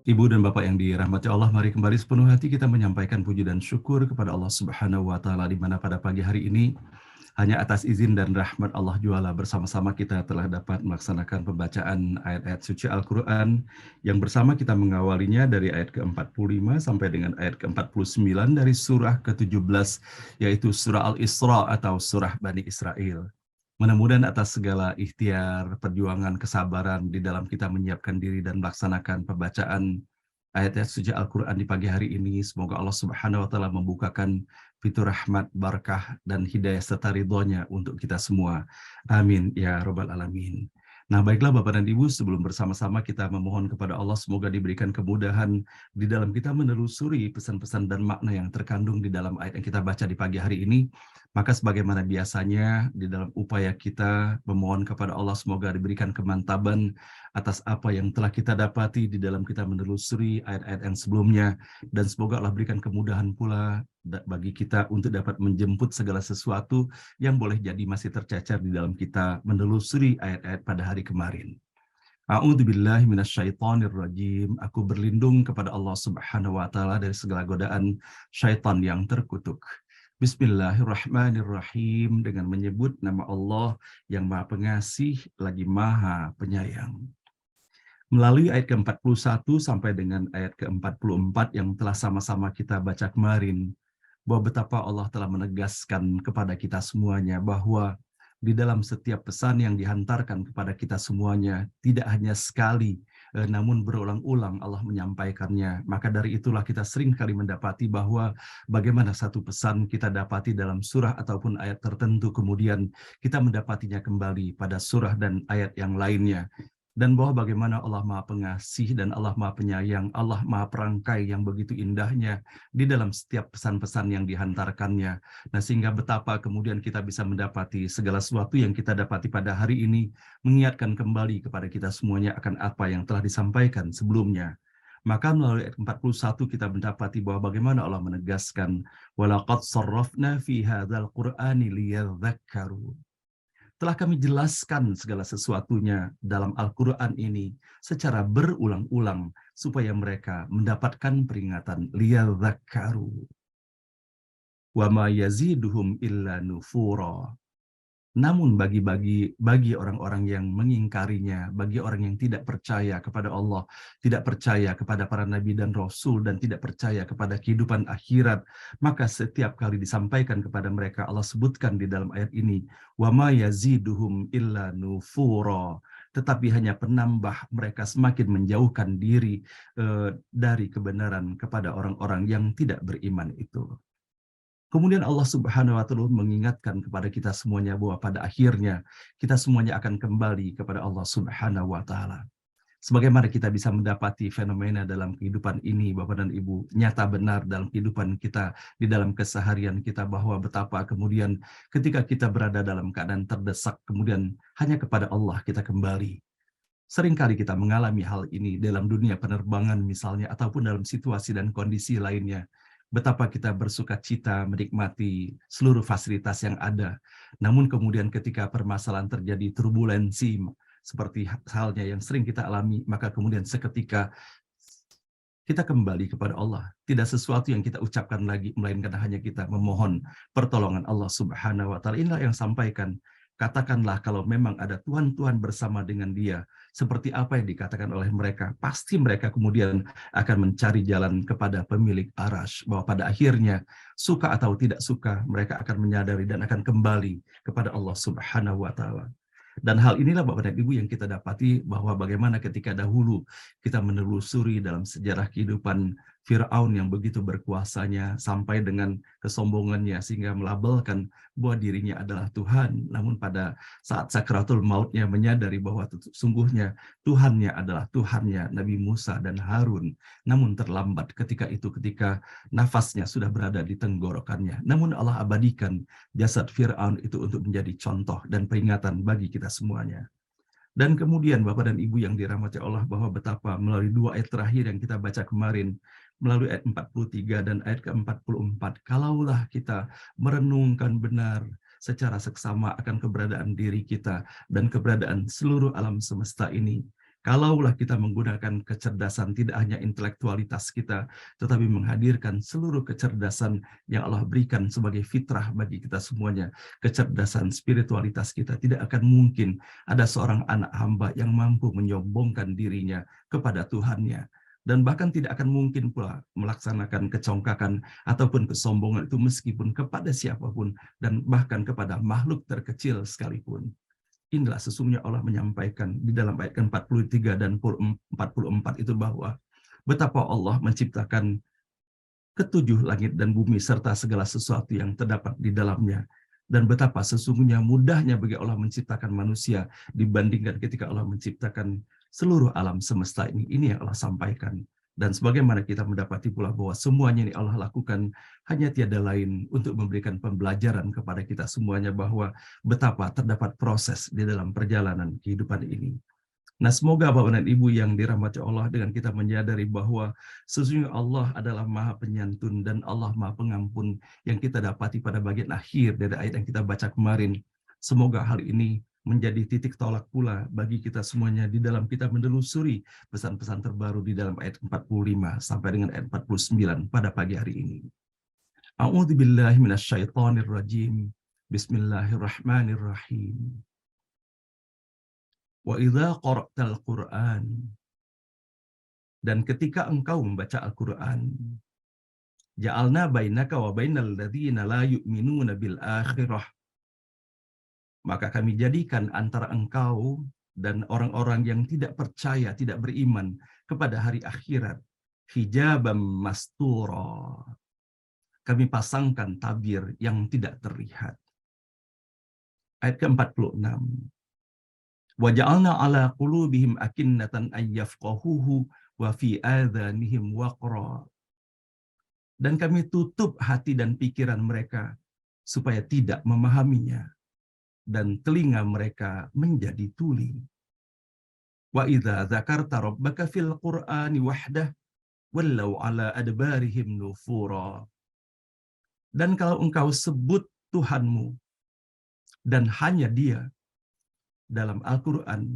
Ibu dan Bapak yang dirahmati Allah, mari kembali sepenuh hati kita menyampaikan puji dan syukur kepada Allah Subhanahu wa Ta'ala, di mana pada pagi hari ini hanya atas izin dan rahmat Allah Juala bersama-sama kita telah dapat melaksanakan pembacaan ayat-ayat suci Al-Quran yang bersama kita mengawalinya dari ayat ke-45 sampai dengan ayat ke-49 dari surah ke-17, yaitu surah Al-Isra atau surah Bani Israel. Mudah-mudahan atas segala ikhtiar, perjuangan, kesabaran di dalam kita menyiapkan diri dan melaksanakan pembacaan ayat-ayat suci Al-Quran di pagi hari ini, semoga Allah Subhanahu wa Ta'ala membukakan fitur rahmat, barakah, dan hidayah serta ridhonya untuk kita semua. Amin ya Rabbal Alamin. Nah, baiklah Bapak dan Ibu, sebelum bersama-sama kita memohon kepada Allah semoga diberikan kemudahan di dalam kita menelusuri pesan-pesan dan makna yang terkandung di dalam ayat yang kita baca di pagi hari ini. Maka sebagaimana biasanya di dalam upaya kita memohon kepada Allah semoga diberikan kemantaban atas apa yang telah kita dapati di dalam kita menelusuri ayat-ayat yang sebelumnya, dan semoga Allah berikan kemudahan pula bagi kita untuk dapat menjemput segala sesuatu yang boleh jadi masih tercecer di dalam kita menelusuri ayat-ayat pada hari kemarin. A'udzubillahi minasyaitonirrajim. Aku berlindung kepada Allah Subhanahu wa Ta'ala dari segala godaan syaitan yang terkutuk. Bismillahirrahmanirrahim, dengan menyebut nama Allah yang Maha Pengasih lagi Maha Penyayang. Melalui ayat ke-41 sampai dengan ayat ke-44 yang telah sama-sama kita baca kemarin, bahwa betapa Allah telah menegaskan kepada kita semuanya bahwa di dalam setiap pesan yang dihantarkan kepada kita semuanya, tidak hanya sekali, namun berulang-ulang Allah menyampaikannya. Maka dari itulah kita sering kali mendapati bahwa bagaimana satu pesan kita dapati dalam surah ataupun ayat tertentu, kemudian kita mendapatinya kembali pada surah dan ayat yang lainnya. Dan bahwa bagaimana Allah Maha Pengasih dan Allah Maha Penyayang, Allah Maha Perangkai yang begitu indahnya di dalam setiap pesan-pesan yang dihantarkannya. Nah, sehingga betapa kemudian kita bisa mendapati segala sesuatu yang kita dapati pada hari ini mengingatkan kembali kepada kita semuanya akan apa yang telah disampaikan sebelumnya. Maka melalui ayat 41 kita mendapati bahwa bagaimana Allah menegaskan walaqad sarrafna fi hadzal qur'ani liyadhakkaru. Telah kami jelaskan segala sesuatunya dalam Al-Quran ini secara berulang-ulang supaya mereka mendapatkan peringatan liyadzakkaru wa ma yaziduhum illa nufura. Namun bagi orang-orang yang mengingkarinya, bagi orang yang tidak percaya kepada Allah, tidak percaya kepada para nabi dan rasul, dan tidak percaya kepada kehidupan akhirat, maka setiap kali disampaikan kepada mereka, Allah sebutkan di dalam ayat ini, wa ma yaziduhum illa nufura, tetapi hanya penambah mereka semakin menjauhkan diri dari kebenaran kepada orang-orang yang tidak beriman itu. Kemudian Allah Subhanahu wa Ta'ala mengingatkan kepada kita semuanya bahwa pada akhirnya kita semuanya akan kembali kepada Allah Subhanahu wa Ta'ala. Sebagaimana kita bisa mendapati fenomena dalam kehidupan ini, Bapak dan Ibu, nyata benar dalam kehidupan kita, di dalam keseharian kita, bahwa betapa kemudian ketika kita berada dalam keadaan terdesak, kemudian hanya kepada Allah kita kembali. Seringkali kita mengalami hal ini dalam dunia penerbangan misalnya, ataupun dalam situasi dan kondisi lainnya. Betapa kita bersuka cita menikmati seluruh fasilitas yang ada. Namun kemudian ketika permasalahan terjadi turbulensi, seperti halnya yang sering kita alami, maka kemudian seketika kita kembali kepada Allah. Tidak sesuatu yang kita ucapkan lagi, melainkan hanya kita memohon pertolongan Allah Subhanahu wa Ta'ala. Inilah yang sampaikan. Katakanlah kalau memang ada Tuhan-Tuhan bersama dengan dia, seperti apa yang dikatakan oleh mereka, pasti mereka kemudian akan mencari jalan kepada pemilik arash, bahwa pada akhirnya, suka atau tidak suka, mereka akan menyadari dan akan kembali kepada Allah Subhanahu wa Ta'ala. Dan hal inilah Bapak dan Ibu yang kita dapati, bahwa bagaimana ketika dahulu kita menelusuri dalam sejarah kehidupan Fir'aun yang begitu berkuasanya sampai dengan kesombongannya sehingga melabelkan bahwa dirinya adalah Tuhan. Namun pada saat sakratul mautnya menyadari bahwa sungguhnya Tuhannya adalah Tuhannya Nabi Musa dan Harun. Namun terlambat ketika nafasnya sudah berada di tenggorokannya. Namun Allah abadikan jasad Fir'aun itu untuk menjadi contoh dan peringatan bagi kita semuanya. Dan kemudian Bapak dan Ibu yang dirahmati Allah, bahwa betapa melalui dua ayat terakhir yang kita baca kemarin, melalui ayat 43 dan ayat ke-44, kalaulah kita merenungkan benar secara seksama akan keberadaan diri kita dan keberadaan seluruh alam semesta ini, Kalaulah kita menggunakan kecerdasan tidak hanya intelektualitas kita, tetapi menghadirkan seluruh kecerdasan yang Allah berikan sebagai fitrah bagi kita semuanya, kecerdasan spiritualitas kita, tidak akan mungkin ada seorang anak hamba yang mampu menyombongkan dirinya kepada Tuhannya. Dan bahkan tidak akan mungkin pula melaksanakan kecongkakan ataupun kesombongan itu meskipun kepada siapapun dan bahkan kepada makhluk terkecil sekalipun. Inilah sesungguhnya Allah menyampaikan di dalam ayat 43 dan 44 itu bahwa betapa Allah menciptakan ketujuh langit dan bumi serta segala sesuatu yang terdapat di dalamnya. Dan betapa sesungguhnya mudahnya bagi Allah menciptakan manusia dibandingkan ketika Allah menciptakan seluruh alam semesta ini. Ini yang Allah sampaikan. Dan sebagaimana kita mendapati pula bahwa semuanya ini Allah lakukan hanya tiada lain untuk memberikan pembelajaran kepada kita semuanya bahwa betapa terdapat proses di dalam perjalanan kehidupan ini. Nah, semoga Bapak dan Ibu yang dirahmati Allah dengan kita menyadari bahwa sesungguhnya Allah adalah Maha Penyantun dan Allah Maha Pengampun yang kita dapati pada bagian akhir dari ayat yang kita baca kemarin. Semoga hal ini menjadi titik tolak pula bagi kita semuanya di dalam kita menelusuri pesan-pesan terbaru di dalam ayat 45 sampai dengan ayat 49 pada pagi hari ini. A'udzubillahi minasyaitonirrajim. Bismillahirrahmanirrahim. Wa idza qara'tal Qur'an, dan ketika engkau membaca Al-Qur'an, ja'alna bainaka wa bainal ladzina la yu'minuna bil akhirah, maka kami jadikan antara engkau dan orang-orang yang tidak percaya, tidak beriman kepada hari akhirat, hijabam mastura. Kami pasangkan tabir yang tidak terlihat. Ayat ke-46. Wa ja'alna 'ala qulubihim akinnatan ay yafqahuhu wa fi adhanihim waqra. Dan kami tutup hati dan pikiran mereka supaya tidak memahaminya, dan telinga mereka menjadi tuli. Wa idza dzakarta rabbaka fil qur'ani wahdah wallau 'ala adbarihim nufura. Dan kalau engkau sebut Tuhanmu dan hanya Dia dalam Al-Quran,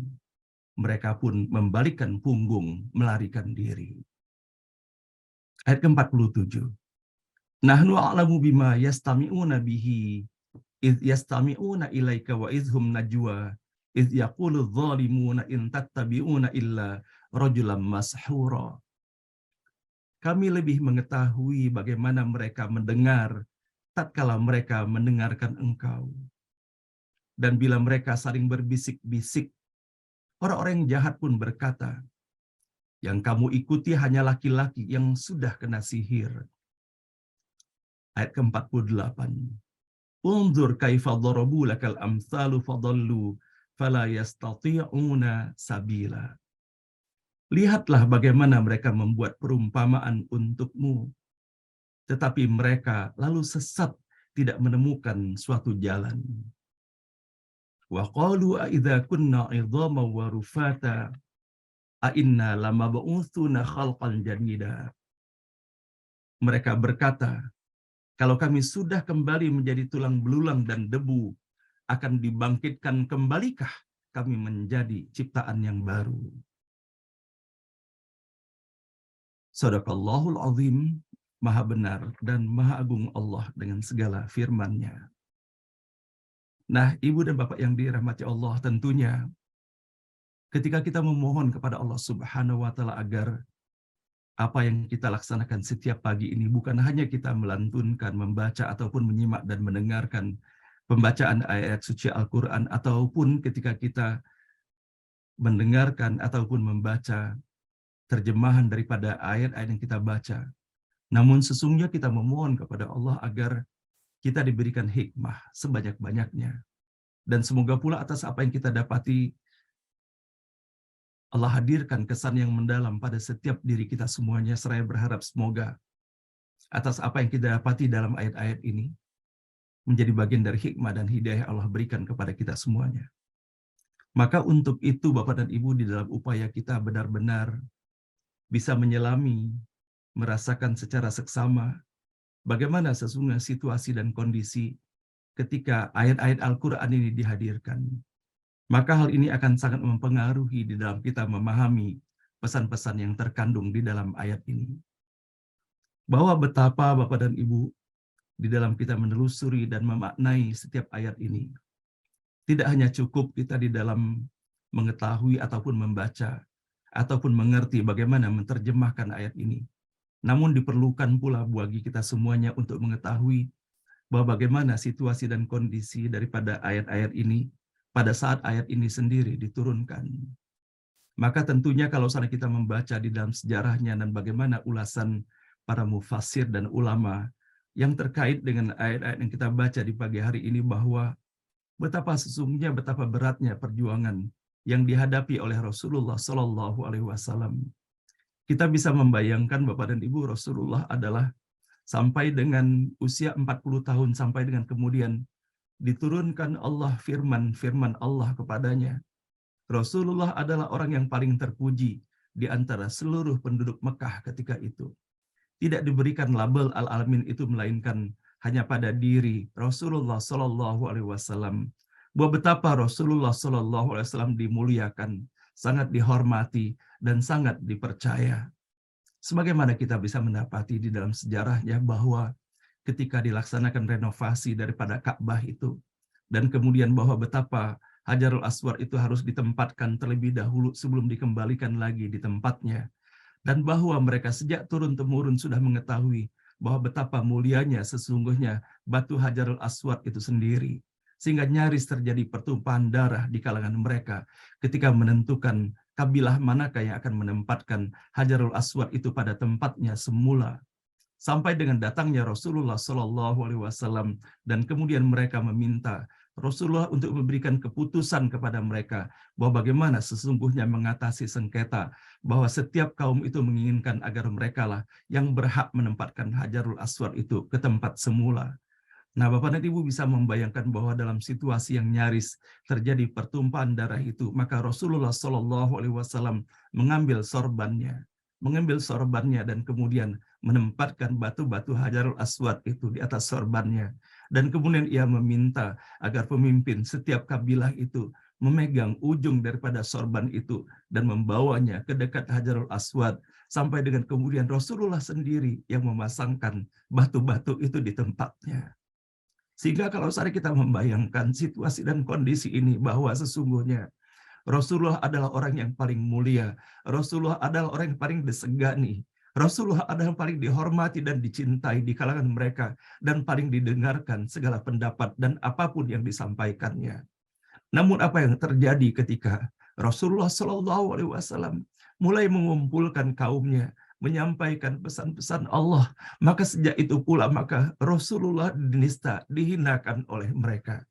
mereka pun membalikkan punggung, melarikan diri. Ayat ke-47. Nahnu a'lamu bima yastami'una bihi idh yastami'una ilaika wa idhum najwa idh yaqulu adh-dhalimuna in tattabi'una illa rajulan mashura. Kami lebih mengetahui bagaimana mereka mendengar tatkala mereka mendengarkan engkau. Dan bila mereka saling berbisik-bisik, orang-orang yang jahat pun berkata, yang kamu ikuti hanya laki-laki yang sudah kena sihir. Ayat ke-48. Unzur kaifa darabu lakal amsalu fadallu fala yastati'una sabila. Lihatlah bagaimana mereka membuat perumpamaan untukmu, tetapi mereka lalu sesat, tidak menemukan suatu jalan. Wa qalu a idza kunna 'idhaman wa rufata a inna lamab'utsuna khalqan jadida. Mereka berkata, kalau kami sudah kembali menjadi tulang belulang dan debu, akan dibangkitkan kembalikah kami menjadi ciptaan yang baru? Shadaqallahul azim. Maha benar dan maha agung Allah dengan segala firman-Nya. Nah, Ibu dan Bapak yang dirahmati Allah, tentunya ketika kita memohon kepada Allah Subhanahu wa Ta'ala agar apa yang kita laksanakan setiap pagi ini bukan hanya kita melantunkan, membaca ataupun menyimak dan mendengarkan pembacaan ayat suci Al-Quran, ataupun ketika kita mendengarkan ataupun membaca terjemahan daripada ayat-ayat yang kita baca. Namun sesungguhnya kita memohon kepada Allah agar kita diberikan hikmah sebanyak-banyaknya. Dan semoga pula atas apa yang kita dapati, Allah hadirkan kesan yang mendalam pada setiap diri kita semuanya. Seraya berharap semoga atas apa yang kita dapati dalam ayat-ayat ini menjadi bagian dari hikmah dan hidayah Allah berikan kepada kita semuanya. Maka untuk itu Bapak dan Ibu, di dalam upaya kita benar-benar bisa menyelami, merasakan secara seksama bagaimana sesungguhnya situasi dan kondisi ketika ayat-ayat Al-Quran ini dihadirkan. Maka hal ini akan sangat mempengaruhi di dalam kita memahami pesan-pesan yang terkandung di dalam ayat ini. Bahwa betapa Bapak dan Ibu di dalam kita menelusuri dan memaknai setiap ayat ini. Tidak hanya cukup kita di dalam mengetahui ataupun membaca, ataupun mengerti bagaimana menerjemahkan ayat ini. Namun diperlukan pula bagi kita semuanya untuk mengetahui bahwa bagaimana situasi dan kondisi daripada ayat-ayat ini pada saat ayat ini sendiri diturunkan. Maka tentunya kalau sana kita membaca di dalam sejarahnya dan bagaimana ulasan para mufassir dan ulama yang terkait dengan ayat-ayat yang kita baca di pagi hari ini, bahwa betapa sesungguhnya betapa beratnya perjuangan yang dihadapi oleh Rasulullah Shallallahu Alaihi Wasallam. Kita bisa membayangkan Bapak dan Ibu, Rasulullah adalah sampai dengan usia 40 tahun, sampai dengan kemudian diturunkan Allah firman Allah kepadanya. Rasulullah adalah orang yang paling terpuji di antara seluruh penduduk Mekah ketika itu. Tidak diberikan label Al-Alamin itu melainkan hanya pada diri Rasulullah Shallallahu Alaihi Wasallam. Bahwa betapa Rasulullah Shallallahu Alaihi Wasallam dimuliakan, sangat dihormati dan sangat dipercaya. Sebagaimana kita bisa mendapati di dalam sejarahnya bahwa ketika dilaksanakan renovasi daripada Ka'bah itu, dan kemudian bahwa betapa Hajarul Aswad itu harus ditempatkan terlebih dahulu sebelum dikembalikan lagi di tempatnya. Dan bahwa mereka sejak turun-temurun sudah mengetahui bahwa betapa mulianya sesungguhnya batu Hajarul Aswad itu sendiri. Sehingga nyaris terjadi pertumpahan darah di kalangan mereka ketika menentukan kabilah manakah yang akan menempatkan Hajarul Aswad itu pada tempatnya semula. Sampai dengan datangnya Rasulullah Shallallahu Alaihi Wasallam dan kemudian mereka meminta Rasulullah untuk memberikan keputusan kepada mereka bahwa bagaimana sesungguhnya mengatasi sengketa, bahwa setiap kaum itu menginginkan agar mereka lah yang berhak menempatkan Hajarul Aswad itu ke tempat semula. Nah, Bapak dan Ibu bisa membayangkan bahwa dalam situasi yang nyaris terjadi pertumpahan darah itu, maka Rasulullah Shallallahu Alaihi Wasallam mengambil sorbannya dan kemudian menempatkan batu-batu Hajarul Aswad itu di atas sorbannya. Dan kemudian ia meminta agar pemimpin setiap kabilah itu memegang ujung daripada sorban itu dan membawanya ke dekat Hajarul Aswad, sampai dengan kemudian Rasulullah sendiri yang memasangkan batu-batu itu di tempatnya. Sehingga kalau kita membayangkan situasi dan kondisi ini, bahwa sesungguhnya Rasulullah adalah orang yang paling mulia, Rasulullah adalah orang yang paling disegani, Rasulullah adalah yang paling dihormati dan dicintai di kalangan mereka, dan paling didengarkan segala pendapat dan apapun yang disampaikannya. Namun apa yang terjadi ketika Rasulullah Shallallahu Alaihi Wasallam mulai mengumpulkan kaumnya, menyampaikan pesan-pesan Allah, maka sejak itu pula maka Rasulullah dinista, dihinakan oleh mereka.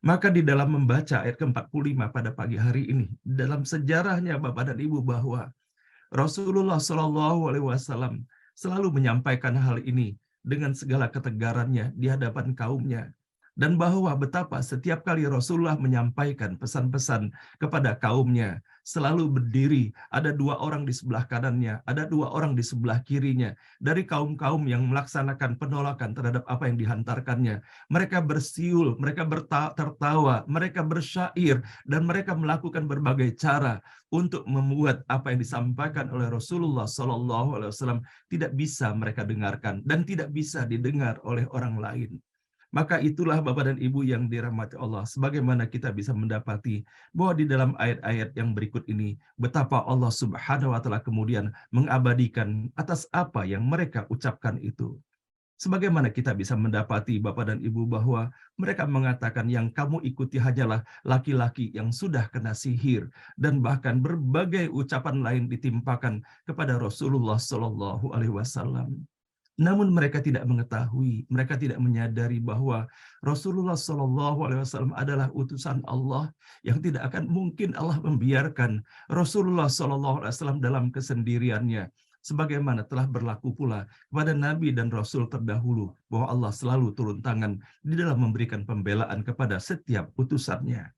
Maka di dalam membaca ayat ke-45 pada pagi hari ini, dalam sejarahnya Bapak dan Ibu, bahwa Rasulullah Shallallahu Alaihi Wasallam selalu menyampaikan hal ini dengan segala ketegarannya di hadapan kaumnya. Dan bahwa betapa setiap kali Rasulullah menyampaikan pesan-pesan kepada kaumnya, selalu berdiri, ada 2 orang di sebelah kanannya, ada 2 orang di sebelah kirinya, dari kaum-kaum yang melaksanakan penolakan terhadap apa yang dihantarkannya. Mereka bersiul, mereka tertawa, mereka bersyair, dan mereka melakukan berbagai cara untuk membuat apa yang disampaikan oleh Rasulullah Shallallahu Alaihi Wasallam tidak bisa mereka dengarkan dan tidak bisa didengar oleh orang lain. Maka itulah Bapak dan Ibu yang dirahmati Allah, sebagaimana kita bisa mendapati bahwa di dalam ayat-ayat yang berikut ini, betapa Allah Subhanahu wa Ta'ala kemudian mengabadikan atas apa yang mereka ucapkan itu. Sebagaimana kita bisa mendapati Bapak dan Ibu bahwa mereka mengatakan yang kamu ikuti hanyalah laki-laki yang sudah kena sihir, dan bahkan berbagai ucapan lain ditimpakan kepada Rasulullah Shallallahu Alaihi Wasallam. Namun mereka tidak mengetahui, mereka tidak menyadari bahwa Rasulullah Shallallahu Alaihi Wasallam adalah utusan Allah, yang tidak akan mungkin Allah membiarkan Rasulullah Shallallahu Alaihi Wasallam dalam kesendiriannya, sebagaimana telah berlaku pula kepada Nabi dan Rasul terdahulu, bahwa Allah selalu turun tangan di dalam memberikan pembelaan kepada setiap utusannya.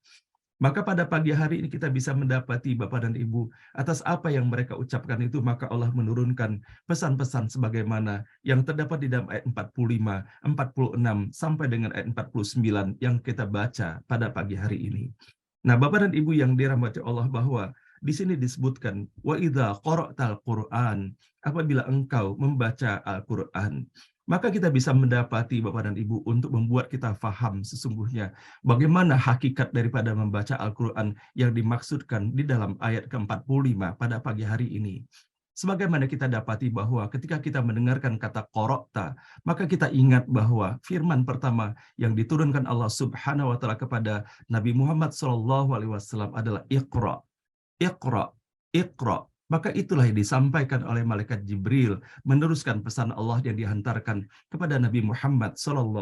Maka pada pagi hari ini kita bisa mendapati Bapak dan Ibu, atas apa yang mereka ucapkan itu, maka Allah menurunkan pesan-pesan sebagaimana yang terdapat di dalam ayat 45, 46, sampai dengan ayat 49 yang kita baca pada pagi hari ini. Nah, Bapak dan Ibu yang dirahmati Allah, bahwa di sini disebutkan wa idza qara'tal Qur'an, apabila engkau membaca Al-Qur'an, maka kita bisa mendapati Bapak dan Ibu untuk membuat kita faham sesungguhnya bagaimana hakikat daripada membaca Al-Qur'an yang dimaksudkan di dalam ayat ke-45 pada pagi hari ini. Sebagaimana kita dapati bahwa ketika kita mendengarkan kata qara'ta, maka kita ingat bahwa firman pertama yang diturunkan Allah Subhanahu wa taala kepada Nabi Muhammad SAW adalah Iqra, Iqra, Iqra. Maka itulah yang disampaikan oleh malaikat Jibril meneruskan pesan Allah yang dihantarkan kepada Nabi Muhammad SAW.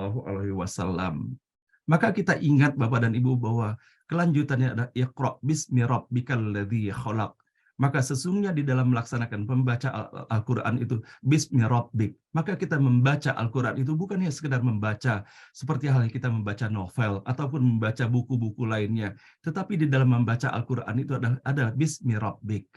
Maka kita ingat Bapak dan Ibu bahwa kelanjutannya adalah Iqra bismi rabbikal ladzi khalaq. Maka sesungguhnya di dalam melaksanakan pembaca Al-Quran itu bismi rabbik. Maka kita membaca Al-Quran itu bukan hanya sekedar membaca seperti halnya kita membaca novel ataupun membaca buku-buku lainnya. Tetapi di dalam membaca Al-Quran itu adalah bismi rabbik.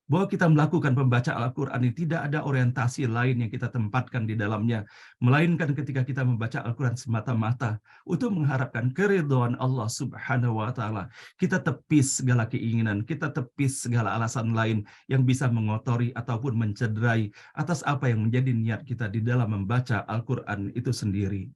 Bahwa kita melakukan pembacaan Al-Quran ini tidak ada orientasi lain yang kita tempatkan di dalamnya, melainkan ketika kita membaca Al-Quran semata-mata untuk mengharapkan keridhaan Allah Subhanahu wa taala. Kita tepis segala keinginan, kita tepis segala alasan lain yang bisa mengotori ataupun mencederai atas apa yang menjadi niat kita di dalam membaca Al-Quran itu sendiri.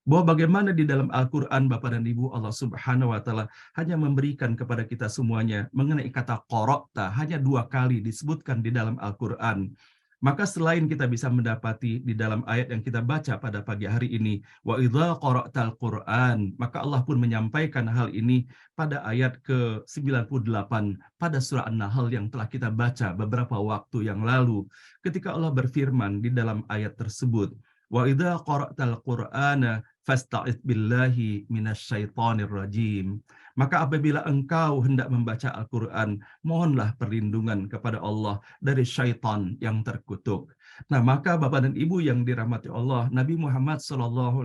Bahwa bagaimana di dalam Al-Quran Bapak dan Ibu, Allah Subhanahu wa taala hanya memberikan kepada kita semuanya mengenai kata qara'ta hanya 2 kali disebutkan di dalam Al-Quran. Maka selain kita bisa mendapati di dalam ayat yang kita baca pada pagi hari ini, wa idza qara'tal Qur'an, maka Allah pun menyampaikan hal ini pada ayat ke-98 pada surah An-Nahl yang telah kita baca beberapa waktu yang lalu, ketika Allah berfirman di dalam ayat tersebut, wa idza qara'tal Qur'ana fasta'idz billahi minasyaitonir rajim. Maka apabila engkau hendak membaca Al-Quran, mohonlah perlindungan kepada Allah dari syaitan yang terkutuk. Nah, maka Bapak dan Ibu yang dirahmati Allah, Nabi Muhammad SAW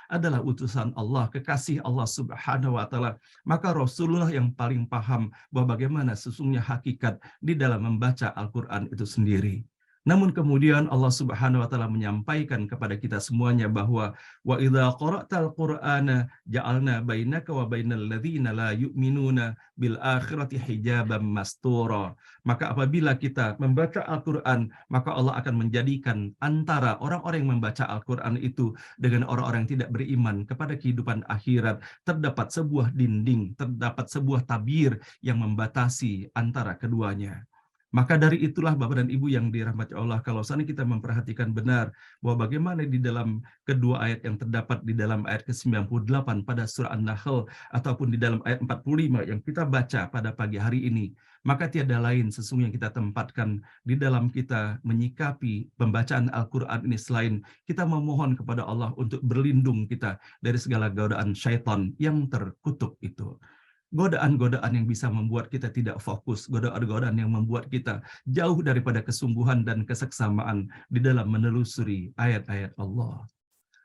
adalah utusan Allah, kekasih Allah Subhanahu wa taala. Maka Rasulullah yang paling paham bahwa bagaimana sesungguhnya hakikat di dalam membaca Al-Quran itu sendiri. Namun kemudian Allah Subhanahu wa taala menyampaikan kepada kita semuanya bahwa wa idza qara'tal Qur'ana ja'alna bainaka wa bainal ladzina la yu'minuna bil akhirati hijaban mastura. Maka apabila kita membaca Al-Qur'an, maka Allah akan menjadikan antara orang-orang yang membaca Al-Qur'an itu dengan orang-orang yang tidak beriman kepada kehidupan akhirat terdapat sebuah dinding, terdapat sebuah tabir yang membatasi antara keduanya. Maka dari itulah Bapak dan Ibu yang dirahmati Allah, kalau seandainya kita memperhatikan benar bahwa bagaimana di dalam kedua ayat yang terdapat di dalam ayat ke-98 pada surah An-Nahl ataupun di dalam ayat 45 yang kita baca pada pagi hari ini, maka tiada lain sesungguhnya yang kita tempatkan di dalam kita menyikapi pembacaan Al-Quran ini selain kita memohon kepada Allah untuk berlindung kita dari segala godaan syaitan yang terkutuk itu. Godaan-godaan yang bisa membuat kita tidak fokus, godaan-godaan yang membuat kita jauh daripada kesungguhan dan keseksamaan di dalam menelusuri ayat-ayat Allah.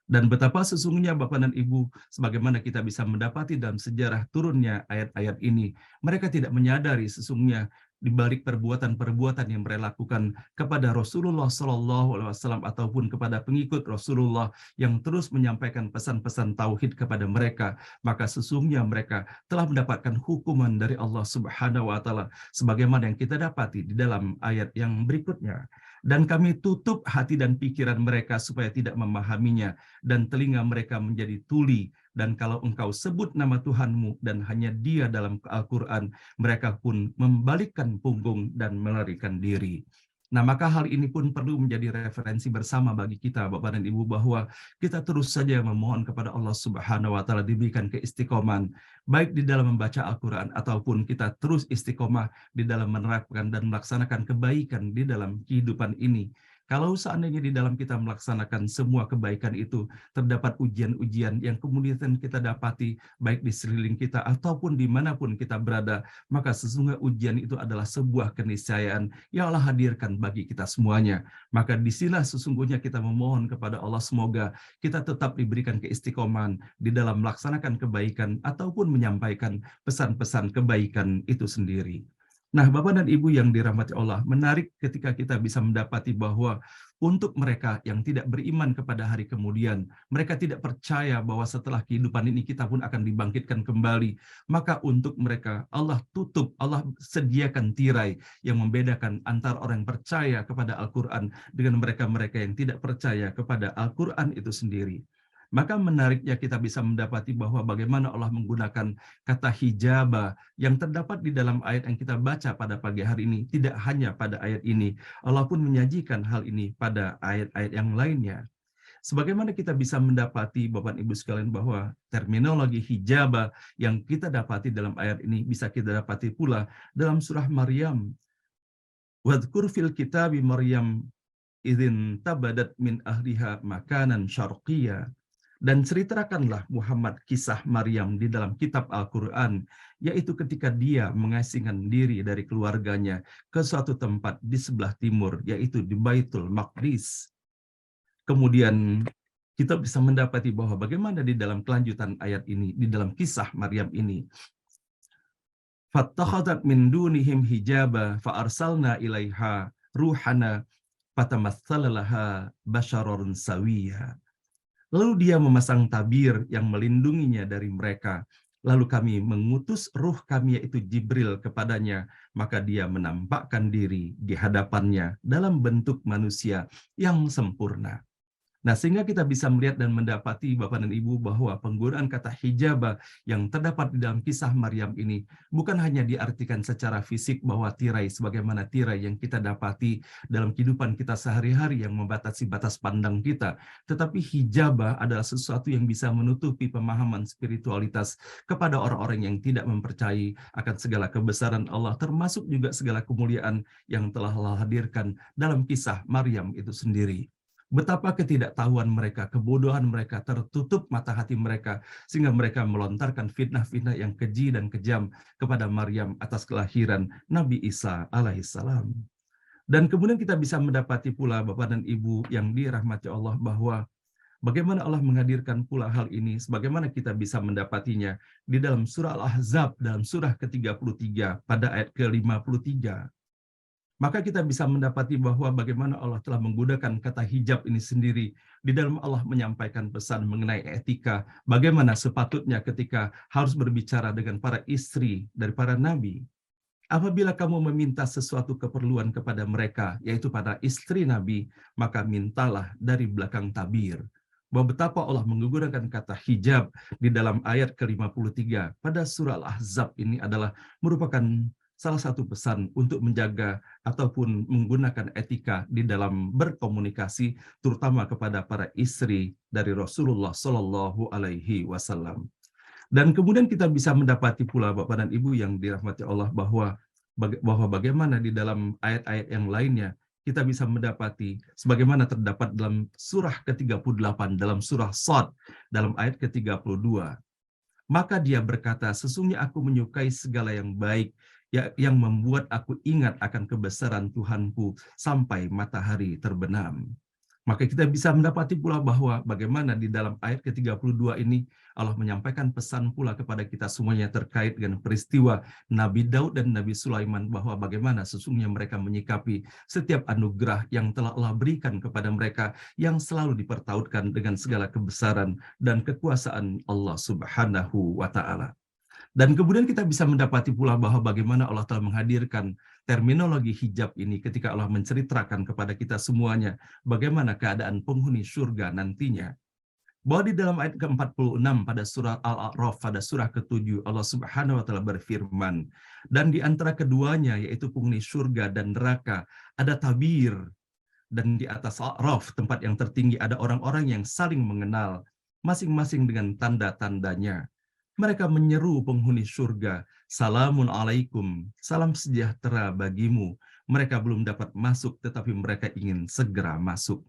Dan betapa sesungguhnya Bapak dan Ibu, sebagaimana kita bisa mendapati dalam sejarah turunnya ayat-ayat ini, mereka tidak menyadari sesungguhnya di balik perbuatan-perbuatan yang mereka lakukan kepada Rasulullah SAW ataupun kepada pengikut Rasulullah yang terus menyampaikan pesan-pesan tauhid kepada mereka, maka sesungguhnya mereka telah mendapatkan hukuman dari Allah Subhanahu wa taala sebagaimana yang kita dapati di dalam ayat yang berikutnya. Dan kami tutup hati dan pikiran mereka supaya tidak memahaminya, dan telinga mereka menjadi tuli. Dan kalau engkau sebut nama Tuhanmu dan hanya Dia dalam Al-Quran, mereka pun membalikkan punggung dan melarikan diri. Nah, maka hal ini pun perlu menjadi referensi bersama bagi kita, Bapak dan Ibu, bahwa kita terus saja memohon kepada Allah Subhanahu wa taala diberikan keistiqomahan, baik di dalam membaca Al-Quran ataupun kita terus istiqomah di dalam menerapkan dan melaksanakan kebaikan di dalam kehidupan ini. Kalau seandainya di dalam kita melaksanakan semua kebaikan itu, terdapat ujian-ujian yang kemudian kita dapati, baik di sekeliling kita ataupun dimanapun kita berada, maka sesungguhnya ujian itu adalah sebuah keniscayaan yang Allah hadirkan bagi kita semuanya. Maka disinilah sesungguhnya kita memohon kepada Allah semoga kita tetap diberikan keistiqomahan di dalam melaksanakan kebaikan ataupun menyampaikan pesan-pesan kebaikan itu sendiri. Nah, Bapak dan Ibu yang dirahmati Allah, menarik ketika kita bisa mendapati bahwa Untuk mereka yang tidak beriman kepada hari kemudian, mereka tidak percaya bahwa setelah kehidupan ini kita pun akan dibangkitkan kembali. Maka untuk mereka Allah tutup, Allah sediakan tirai yang membedakan antara orang yang percaya kepada Al-Quran dengan mereka-mereka yang tidak percaya kepada Al-Quran itu sendiri. Maka menariknya kita bisa mendapati bahwa bagaimana Allah menggunakan kata hijaba yang terdapat di dalam ayat yang kita baca pada pagi hari ini. Tidak hanya pada ayat ini, Allah pun menyajikan hal ini pada ayat-ayat yang lainnya. Sebagaimana kita bisa mendapati Bapak Ibu sekalian bahwa terminologi hijaba yang kita dapati dalam ayat ini bisa kita dapati pula dalam surah Maryam. Wadhkur fil kitabi Maryam idzin tabadat min ahliha makanan syarqiyya. Dan ceritakanlah Muhammad kisah Maryam di dalam kitab Al-Quran, yaitu ketika dia mengasingkan diri dari keluarganya ke suatu tempat di sebelah timur, yaitu di Baitul Maqdis. Kemudian kita bisa mendapati bahwa bagaimana di dalam kelanjutan ayat ini, di dalam kisah Maryam ini. Fattakhadat min dunihim hijaba fa'arsalna ilaiha ruhana fatamassala laha basharun sawiyya. Lalu dia memasang tabir yang melindunginya dari mereka. Lalu kami mengutus ruh kami yaitu Jibril kepadanya, maka dia menampakkan diri di hadapannya dalam bentuk manusia yang sempurna. Nah, sehingga kita bisa melihat dan mendapati Bapak dan Ibu bahwa penggunaan kata hijabah yang terdapat di dalam kisah Maryam ini bukan hanya diartikan secara fisik bahwa tirai sebagaimana tirai yang kita dapati dalam kehidupan kita sehari-hari yang membatasi batas pandang kita, tetapi hijabah adalah sesuatu yang bisa menutupi pemahaman spiritualitas kepada orang-orang yang tidak mempercayai akan segala kebesaran Allah, termasuk juga segala kemuliaan yang telah Allah hadirkan dalam kisah Maryam itu sendiri. Betapa ketidaktahuan mereka, kebodohan mereka, tertutup mata hati mereka, sehingga mereka melontarkan fitnah-fitnah yang keji dan kejam kepada Maryam atas kelahiran Nabi Isa alaihissalam. Dan kemudian kita bisa mendapati pula Bapak dan Ibu yang dirahmati Allah bahwa bagaimana Allah menghadirkan pula hal ini, sebagaimana kita bisa mendapatinya di dalam surah Al-Ahzab, dalam surah ke-33 pada ayat ke-53. Maka kita bisa mendapati bahwa bagaimana Allah telah menggunakan kata hijab ini sendiri di dalam Allah menyampaikan pesan mengenai etika, bagaimana sepatutnya ketika harus berbicara dengan para istri dari para nabi. Apabila kamu meminta sesuatu keperluan kepada mereka, yaitu para istri nabi, maka mintalah dari belakang tabir. Bahwa betapa Allah menggunakan kata hijab di dalam ayat ke-53 pada surah Al-Ahzab ini adalah merupakan salah satu pesan untuk menjaga ataupun menggunakan etika di dalam berkomunikasi, terutama kepada para istri dari Rasulullah Shallallahu Alaihi Wasallam. Dan kemudian kita bisa mendapati pula Bapak dan Ibu yang dirahmati Allah bahwa bagaimana di dalam ayat-ayat yang lainnya kita bisa mendapati sebagaimana terdapat dalam surah ke-38, dalam surah Shad, dalam ayat ke-32. Maka dia berkata, sesungguhnya aku menyukai segala yang baik, yang membuat aku ingat akan kebesaran Tuhanku sampai matahari terbenam. Maka kita bisa mendapati pula bahwa bagaimana di dalam ayat ke-32 ini Allah menyampaikan pesan pula kepada kita semuanya terkait dengan peristiwa Nabi Daud dan Nabi Sulaiman, bahwa bagaimana sesungguhnya mereka menyikapi setiap anugerah yang telah Allah berikan kepada mereka yang selalu dipertautkan dengan segala kebesaran dan kekuasaan Allah Subhanahu wa Ta'ala. Dan kemudian kita bisa mendapati pula bahwa bagaimana Allah telah menghadirkan terminologi hijab ini ketika Allah menceritakan kepada kita semuanya bagaimana keadaan penghuni surga nantinya. Bahwa di dalam ayat ke-46 pada surah Al-A'raf, pada surah ke-7, Allah Subhanahu wa Ta'ala berfirman, dan di antara keduanya yaitu penghuni surga dan neraka ada tabir, dan di atas A'raf, tempat yang tertinggi, ada orang-orang yang saling mengenal, masing-masing dengan tanda-tandanya. Mereka menyeru penghuni surga, salamun alaikum, salam sejahtera bagimu. Mereka belum dapat masuk, tetapi mereka ingin segera masuk.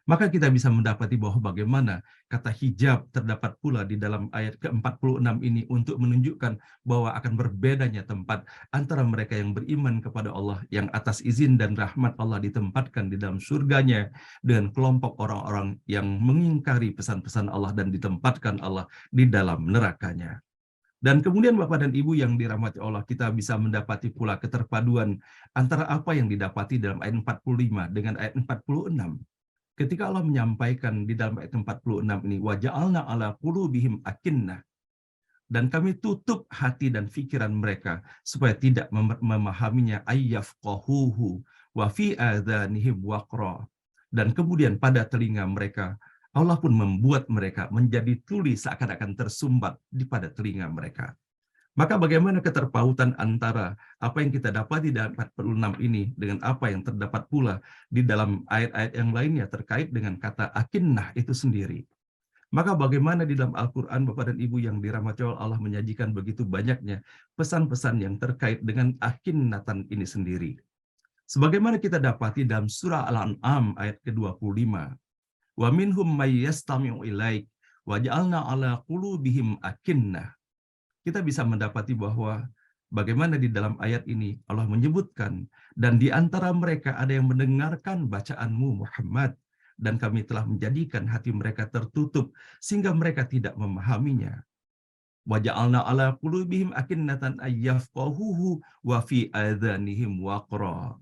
Maka kita bisa mendapati bahwa bagaimana kata hijab terdapat pula di dalam ayat ke-46 ini untuk menunjukkan bahwa akan berbedanya tempat antara mereka yang beriman kepada Allah, yang atas izin dan rahmat Allah ditempatkan di dalam surganya, dengan kelompok orang-orang yang mengingkari pesan-pesan Allah dan ditempatkan Allah di dalam nerakanya. Dan kemudian Bapak dan Ibu yang dirahmati Allah, kita bisa mendapati pula keterpaduan antara apa yang didapati dalam ayat 45 dengan ayat 46. ketika Allah menyampaikan di dalam ayat 46 ini, waja'alna ala qulubihim akinnah, dan kami tutup hati dan pikiran mereka supaya tidak memahaminya, ayyafqahuhu wa fi adhanihim waqra, dan kemudian pada telinga mereka Allah pun membuat mereka menjadi tuli seakan-akan tersumbat di pada telinga mereka. Maka bagaimana keterpautan antara apa yang kita dapat di dalam 46 ini dengan apa yang terdapat pula di dalam ayat-ayat yang lainnya terkait dengan kata akinnah itu sendiri. Maka bagaimana di dalam Al-Quran, Bapak dan Ibu yang dirahmati Allah, menyajikan begitu banyaknya pesan-pesan yang terkait dengan akinnatan ini sendiri. Sebagaimana kita dapati dalam surah Al-An'am ayat ke-25. Wa minhum may yastami'u ilaik wa ja'alna ala qulubihim akinnah. Kita bisa mendapati bahwa bagaimana di dalam ayat ini Allah menyebutkan, dan di antara mereka ada yang mendengarkan bacaanmu Muhammad, dan kami telah menjadikan hati mereka tertutup sehingga mereka tidak memahaminya. Wa ja'alna ala qulubihim akinnatan ayyafqahuhu wa fi adhanihim waqra.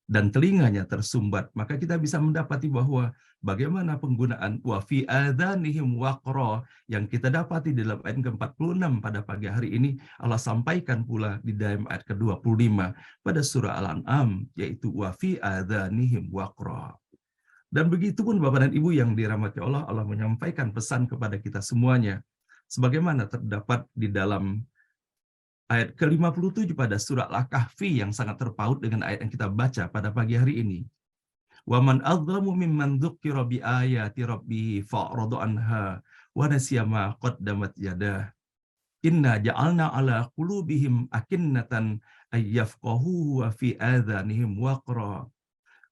Dan telinganya tersumbat, maka kita bisa mendapati bahwa bagaimana penggunaan wa fi adhanihim waqra yang kita dapati di dalam ayat ke-46 pada pagi hari ini, Allah sampaikan pula di dalam ayat ke-25 pada surah Al-An'am, yaitu wa fi adhanihim waqra. Dan begitu pun Bapak dan Ibu yang dirahmati Allah, Allah menyampaikan pesan kepada kita semuanya, sebagaimana terdapat di dalam ayat ke-57 pada surah Al-Kahfi yang sangat terpaut dengan ayat yang kita baca pada pagi hari ini. Wa man adzlamu mimman dzukkira bi ayati rabbih fa'rada anha wa nasiya ma qaddamat yadah. Inna ja'alna ala qulubihim akinnatan ayyafqahu wa fi adhanihim waqra.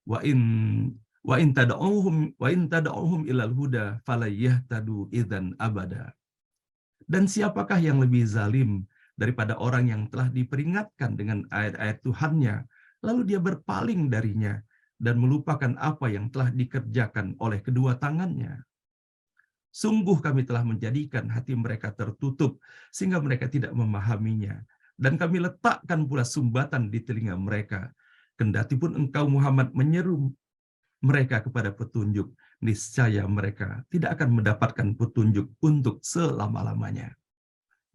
Wa in tad'uhum ilal huda falayahtadu idzan abada. Dan siapakah yang lebih zalim daripada orang yang telah diperingatkan dengan ayat-ayat Tuhannya, lalu dia berpaling darinya dan melupakan apa yang telah dikerjakan oleh kedua tangannya. Sungguh kami telah menjadikan hati mereka tertutup sehingga mereka tidak memahaminya, dan kami letakkan pula sumbatan di telinga mereka. Kendati pun engkau Muhammad menyeru mereka kepada petunjuk, niscaya mereka tidak akan mendapatkan petunjuk untuk selama-lamanya.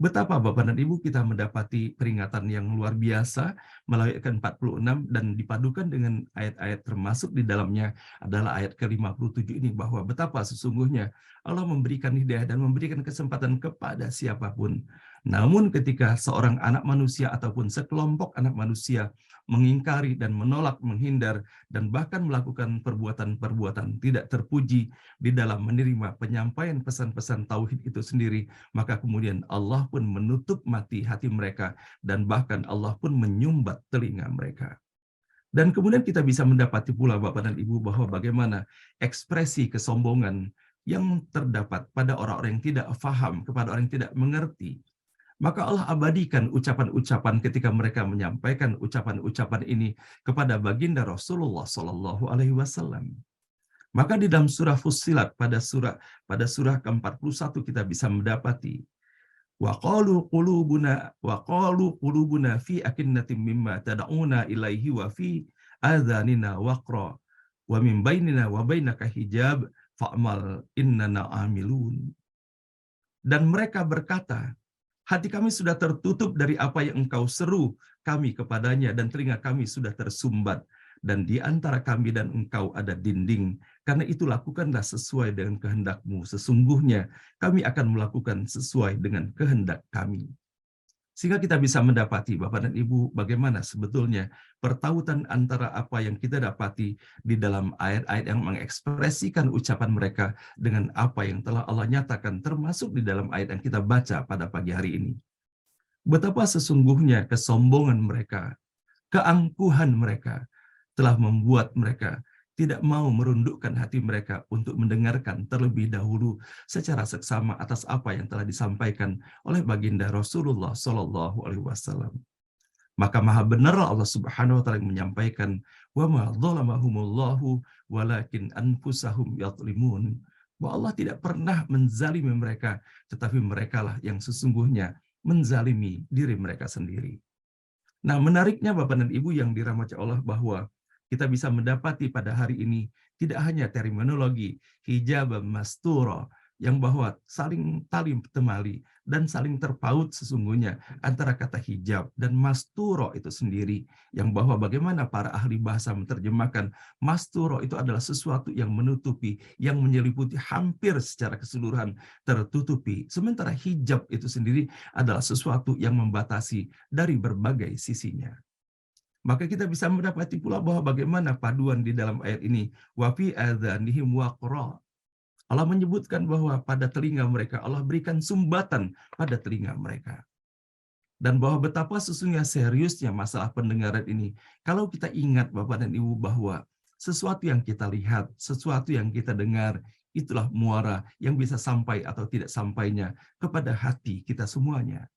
Betapa Bapak dan Ibu kita mendapati peringatan yang luar biasa melalui ayat 46 dan dipadukan dengan ayat-ayat termasuk di dalamnya adalah ayat ke-57 ini, bahwa betapa sesungguhnya Allah memberikan hidayah dan memberikan kesempatan kepada siapapun. Namun ketika seorang anak manusia ataupun sekelompok anak manusia mengingkari dan menolak, menghindar, dan bahkan melakukan perbuatan-perbuatan tidak terpuji di dalam menerima penyampaian pesan-pesan tauhid itu sendiri, maka kemudian Allah pun menutup mati hati mereka, dan bahkan Allah pun menyumbat telinga mereka. Dan kemudian kita bisa mendapati pula Bapak dan Ibu bahwa bagaimana ekspresi kesombongan yang terdapat pada orang-orang yang tidak faham, kepada orang yang tidak mengerti. Maka Allah abadikan ucapan-ucapan ketika mereka menyampaikan ucapan-ucapan ini kepada baginda Rasulullah Shallallahu Alaihi Wasallam. Maka di dalam surah Fussilat pada surah ke-41 kita bisa mendapati wa qalu qulubuna fi akinnatin mimma tad'una ilaihi wa fi adhanina waqra wa min bainina wa bainaka hijab fa'mal innana amilun. Dan mereka berkata, hati kami sudah tertutup dari apa yang engkau seru kami kepadanya, dan telinga kami sudah tersumbat, dan di antara kami dan engkau ada dinding. Karena itu lakukanlah sesuai dengan kehendak-Mu. Sesungguhnya kami akan melakukan sesuai dengan kehendak kami. Sehingga kita bisa mendapati Bapak dan Ibu bagaimana sebetulnya pertautan antara apa yang kita dapati di dalam ayat-ayat yang mengekspresikan ucapan mereka dengan apa yang telah Allah nyatakan termasuk di dalam ayat yang kita baca pada pagi hari ini. Betapa sesungguhnya kesombongan mereka, keangkuhan mereka telah membuat mereka tidak mau merundukkan hati mereka untuk mendengarkan terlebih dahulu secara seksama atas apa yang telah disampaikan oleh baginda Rasulullah Shallallahu Alaihi Wasallam. Maka maha benar Allah Subhanahu Wa Taala yang menyampaikan, wa ma dzalamahumullahu walakin anfusahum yadhlimun. Bahwa Allah tidak pernah menzalimi mereka, tetapi merekalah yang sesungguhnya menzalimi diri mereka sendiri. Nah, menariknya Bapak dan Ibu yang dirahmati Allah, bahwa kita bisa mendapati pada hari ini tidak hanya terminologi hijab masturo, yang bahwa saling tali temali dan saling terpaut sesungguhnya antara kata hijab dan masturo itu sendiri, yang bahwa bagaimana para ahli bahasa menerjemahkan masturo itu adalah sesuatu yang menutupi, yang menyeliputi hampir secara keseluruhan tertutupi, sementara hijab itu sendiri adalah sesuatu yang membatasi dari berbagai sisinya. Maka kita bisa mendapati pula bahwa bagaimana paduan di dalam ayat ini, wa fi adzanihim waqra. Allah menyebutkan bahwa pada telinga mereka Allah berikan sumbatan pada telinga mereka. Dan bahwa betapa sesungguhnya seriusnya masalah pendengaran ini. Kalau kita ingat Bapak dan Ibu bahwa sesuatu yang kita lihat, sesuatu yang kita dengar, itulah muara yang bisa sampai atau tidak sampainya kepada hati kita semuanya.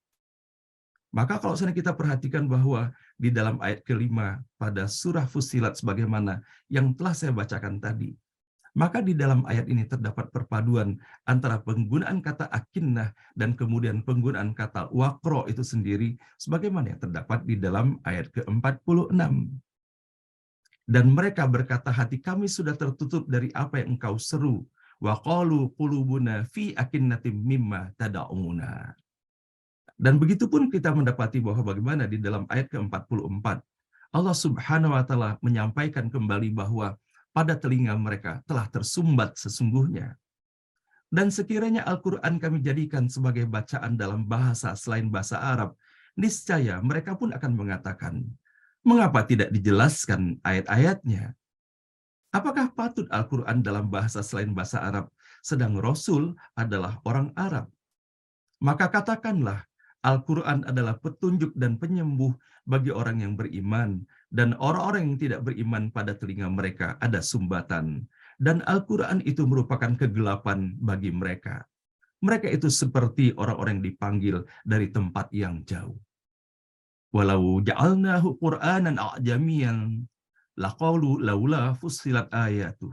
Maka kalau misalnya kita perhatikan bahwa di dalam ayat kelima pada surah Fussilat sebagaimana yang telah saya bacakan tadi, maka di dalam ayat ini terdapat perpaduan antara penggunaan kata akinnah dan kemudian penggunaan kata wakro itu sendiri sebagaimana yang terdapat di dalam ayat ke-46. Dan mereka berkata, hati kami sudah tertutup dari apa yang engkau seru. Wa qalu qulubuna fi akinnatim mimma tada'una. Dan begitu pun kita mendapati bahwa bagaimana di dalam ayat ke-44 Allah Subhanahu wa taala menyampaikan kembali bahwa pada telinga mereka telah tersumbat sesungguhnya. Dan sekiranya Al-Quran kami jadikan sebagai bacaan dalam bahasa selain bahasa Arab, niscaya mereka pun akan mengatakan, mengapa tidak dijelaskan ayat-ayatnya? Apakah patut Al-Quran dalam bahasa selain bahasa Arab, sedang Rasul adalah orang Arab? Maka katakanlah, Al-Quran adalah petunjuk dan penyembuh bagi orang yang beriman, dan orang-orang yang tidak beriman pada telinga mereka ada sumbatan. Dan Al-Quran itu merupakan kegelapan bagi mereka. Mereka itu seperti orang-orang yang dipanggil dari tempat yang jauh. Walau ja'alnahu Qur'anan a'jamiyan, laqalu laula fussilat ayatuh.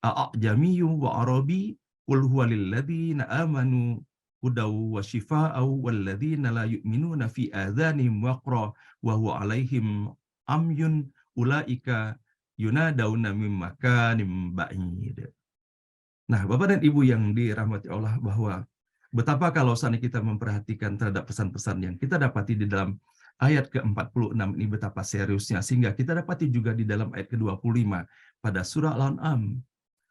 A'jamiyyu wa arabi, qul huwa lilladzina amanu hudaw wa shifaa'u walladzina la yu'minuna fi adhanihim waqra wa huwa 'alaihim amyun ulaika yunadawna min makanim ba'id. Nah, Bapak dan Ibu yang dirahmati Allah, bahwa betapa kalau seandainya kita memperhatikan terhadap pesan-pesan yang kita dapati di dalam ayat ke-46 ini betapa seriusnya, sehingga kita dapati juga di dalam ayat ke-25 pada surah Al-An'am.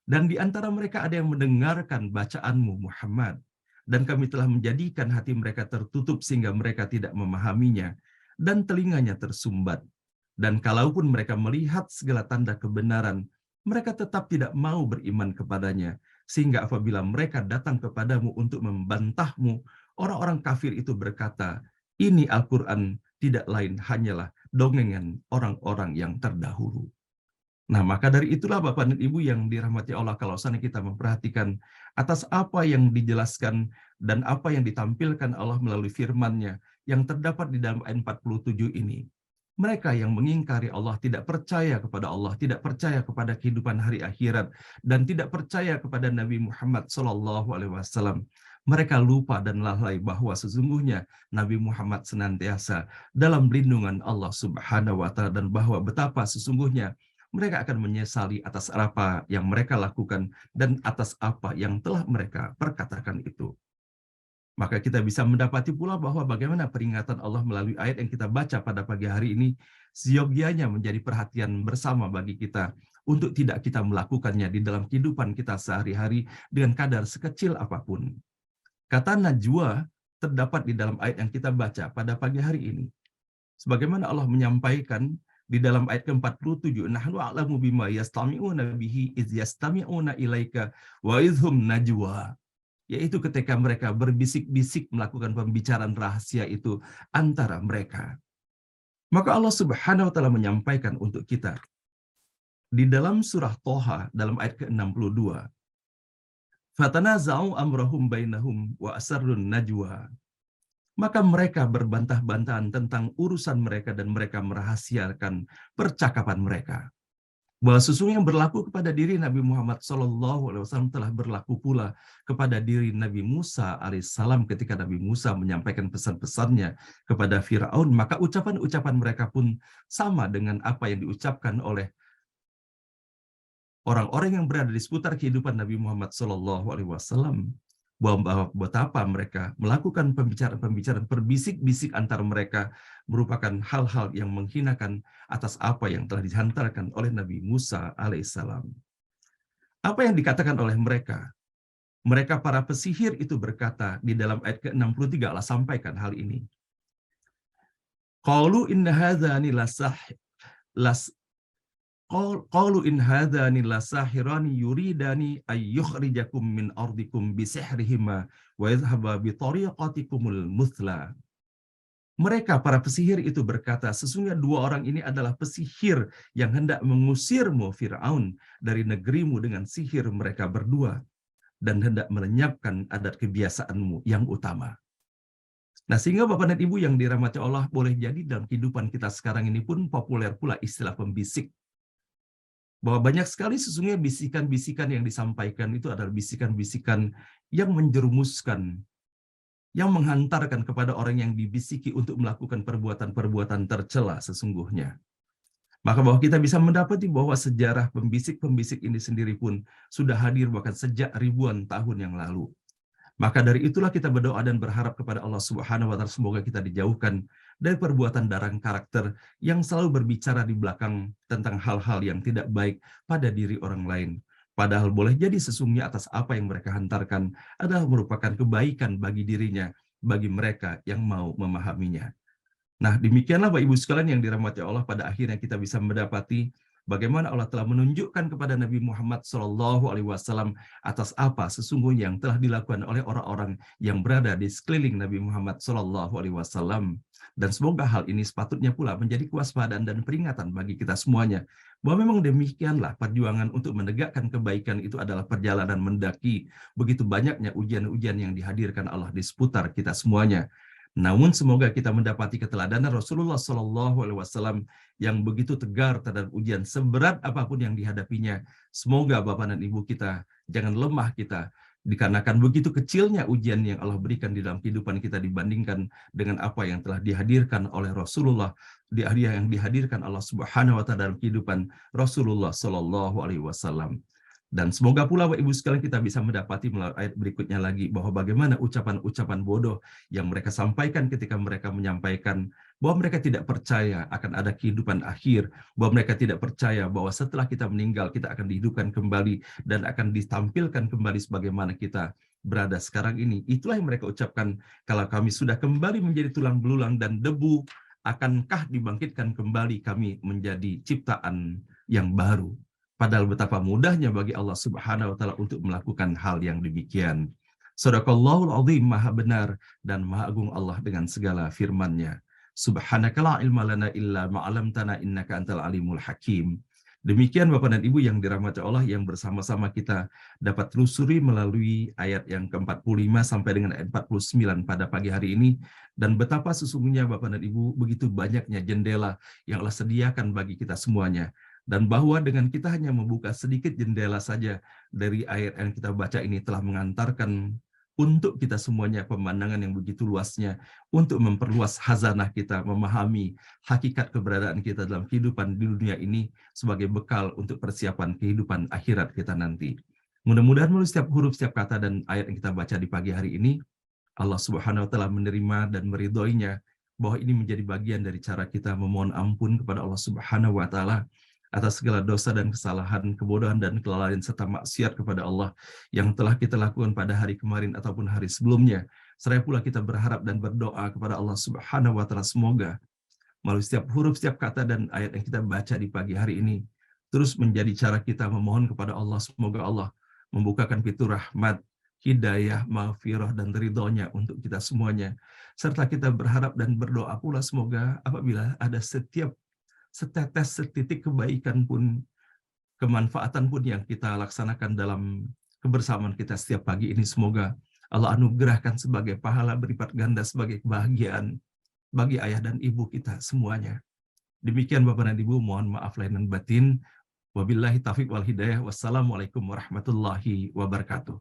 Dan di antara mereka ada yang mendengarkan bacaanmu Muhammad, dan kami telah menjadikan hati mereka tertutup sehingga mereka tidak memahaminya, dan telinganya tersumbat. Dan kalaupun mereka melihat segala tanda kebenaran, mereka tetap tidak mau beriman kepadanya, sehingga apabila mereka datang kepadamu untuk membantahmu, orang-orang kafir itu berkata, ini Al-Quran tidak lain hanyalah dongengan orang-orang yang terdahulu. Nah, maka dari itulah Bapak dan Ibu yang dirahmati Allah, kalau sana kita memperhatikan atas apa yang dijelaskan dan apa yang ditampilkan Allah melalui firman-Nya yang terdapat di dalam ayat 47 ini. Mereka yang mengingkari Allah, tidak percaya kepada Allah, tidak percaya kepada kehidupan hari akhirat, dan tidak percaya kepada Nabi Muhammad SAW. Mereka lupa dan lalai bahwa sesungguhnya Nabi Muhammad senantiasa dalam lindungan Allah Subhanahu wa Ta'ala, dan bahwa betapa sesungguhnya mereka akan menyesali atas apa yang mereka lakukan dan atas apa yang telah mereka perkatakan itu. Maka kita bisa mendapati pula bahwa bagaimana peringatan Allah melalui ayat yang kita baca pada pagi hari ini seyogianya menjadi perhatian bersama bagi kita untuk tidak kita melakukannya di dalam kehidupan kita sehari-hari dengan kadar sekecil apapun. Kata najwa terdapat di dalam ayat yang kita baca pada pagi hari ini. Sebagaimana Allah menyampaikan di dalam ayat ke-47, nahnu a'lamu bima yastami'una bihi iz yastami'una ilaika wa idhum najwa. Yaitu ketika mereka berbisik-bisik melakukan pembicaraan rahasia itu antara mereka. Maka Allah Subhanahu wa Ta'ala menyampaikan untuk kita di dalam surah Toha dalam ayat ke-62, fatanaza'u amrahum bainahum wa asarrun najwa. Maka mereka berbantah-bantahan tentang urusan mereka dan mereka merahasiakan percakapan mereka. Bahwa sesungguhnya yang berlaku kepada diri Nabi Muhammad SAW telah berlaku pula kepada diri Nabi Musa alaihissalam ketika Nabi Musa menyampaikan pesan-pesannya kepada Firaun, maka ucapan-ucapan mereka pun sama dengan apa yang diucapkan oleh orang-orang yang berada di seputar kehidupan Nabi Muhammad SAW, bahwa betapa mereka melakukan pembicaraan berbisik-bisik antar mereka merupakan hal-hal yang menghinakan atas apa yang telah dihantarkan oleh Nabi Musa alaihissalam. Apa yang dikatakan oleh mereka? Mereka para pesihir itu berkata di dalam ayat ke-63, Allah sampaikan hal ini. Qalu inna hadzani Qalu in hadzani lasahirani yuridani ayyukhrijakum min ardikum bisihrihima wa yadhhaba bi tariqatikumul muthla. Mereka para pesihir itu berkata, sesungguhnya dua orang ini adalah pesihir yang hendak mengusirmu Firaun dari negerimu dengan sihir mereka berdua dan hendak melenyapkan adat kebiasaanmu yang utama. Nah, sehingga Bapak dan Ibu yang dirahmati Allah, boleh jadi dalam kehidupan kita sekarang ini pun populer pula istilah pembisik. Bahwa banyak sekali sesungguhnya bisikan-bisikan yang disampaikan itu adalah bisikan-bisikan yang menjerumuskan, yang menghantarkan kepada orang yang dibisiki untuk melakukan perbuatan-perbuatan tercela sesungguhnya. Maka bahwa kita bisa mendapati bahwa sejarah pembisik-pembisik ini sendiri pun sudah hadir bahkan sejak ribuan tahun yang lalu. Maka dari itulah kita berdoa dan berharap kepada Allah Subhanahu wa Ta'ala, semoga kita dijauhkan dari perbuatan darang karakter yang selalu berbicara di belakang tentang hal-hal yang tidak baik pada diri orang lain. Padahal boleh jadi sesungguhnya atas apa yang mereka hantarkan adalah merupakan kebaikan bagi dirinya, bagi mereka yang mau memahaminya. Nah, demikianlah Bapak Ibu sekalian yang dirahmati Allah, pada akhirnya kita bisa mendapati bagaimana Allah telah menunjukkan kepada Nabi Muhammad SAW atas apa sesungguhnya yang telah dilakukan oleh orang-orang yang berada di sekeliling Nabi Muhammad SAW. Dan semoga hal ini sepatutnya pula menjadi kewaspadaan dan peringatan bagi kita semuanya, bahwa memang demikianlah perjuangan untuk menegakkan kebaikan itu adalah perjalanan mendaki begitu banyaknya ujian-ujian yang dihadirkan Allah di seputar kita semuanya. Namun semoga kita mendapati keteladanan Rasulullah SAW yang begitu tegar terhadap ujian seberat apapun yang dihadapinya. Semoga Bapak dan Ibu kita jangan lemah kita, dikarenakan begitu kecilnya ujian yang Allah berikan di dalam kehidupan kita dibandingkan dengan apa yang telah dihadirkan oleh Rasulullah, yang dihadirkan Allah Subhanahu wa Ta'ala dalam kehidupan Rasulullah SAW. Dan semoga pula Bapak Ibu sekalian kita bisa mendapati melalui ayat berikutnya lagi bahwa bagaimana ucapan-ucapan bodoh yang mereka sampaikan ketika mereka menyampaikan bahwa mereka tidak percaya akan ada kehidupan akhir, bahwa mereka tidak percaya bahwa setelah kita meninggal kita akan dihidupkan kembali dan akan ditampilkan kembali sebagaimana kita berada sekarang ini. Itulah yang mereka ucapkan, kalau kami sudah kembali menjadi tulang belulang dan debu, akankah dibangkitkan kembali kami menjadi ciptaan yang baru? Padahal betapa mudahnya bagi Allah Subhanahu wa Ta'ala untuk melakukan hal yang demikian. Shadaqallahul azim, maha benar dan maha agung Allah dengan segala firman-Nya. Subhanaka la ilma lana illa ma 'allamtana innaka antal alimul hakim. Demikian Bapak dan Ibu yang dirahmati Allah, yang bersama-sama kita dapat telusuri melalui ayat yang ke-45 sampai dengan ayat 49 pada pagi hari ini, dan betapa sesungguhnya Bapak dan Ibu begitu banyaknya jendela yang Allah sediakan bagi kita semuanya. Dan bahwa dengan kita hanya membuka sedikit jendela saja dari ayat yang kita baca ini telah mengantarkan untuk kita semuanya pemandangan yang begitu luasnya untuk memperluas khazanah kita, memahami hakikat keberadaan kita dalam kehidupan di dunia ini sebagai bekal untuk persiapan kehidupan akhirat kita nanti. Mudah-mudahan melalui setiap huruf, setiap kata dan ayat yang kita baca di pagi hari ini, Allah Subhanahu wa Ta'ala menerima dan meridhoinya, bahwa ini menjadi bagian dari cara kita memohon ampun kepada Allah Subhanahu wa Ta'ala atas segala dosa dan kesalahan, kebodohan dan kelalaian serta maksiat kepada Allah yang telah kita lakukan pada hari kemarin ataupun hari sebelumnya. Seraya pula kita berharap dan berdoa kepada Allah Subhanahu wa Ta'ala, semoga melalui setiap huruf, setiap kata dan ayat yang kita baca di pagi hari ini terus menjadi cara kita memohon kepada Allah, semoga Allah membukakan pintu rahmat, hidayah, maghfirah dan ridhonya untuk kita semuanya. Serta kita berharap dan berdoa pula semoga apabila ada setiap setetes, setitik kebaikan pun, kemanfaatan pun yang kita laksanakan dalam kebersamaan kita setiap pagi ini, semoga Allah anugerahkan sebagai pahala berlipat ganda, sebagai kebahagiaan bagi ayah dan ibu kita semuanya. Demikian Bapak dan Ibu, mohon maaf lahir dan batin. Wabillahi taufiq wal hidayah. Wassalamualaikum warahmatullahi wabarakatuh.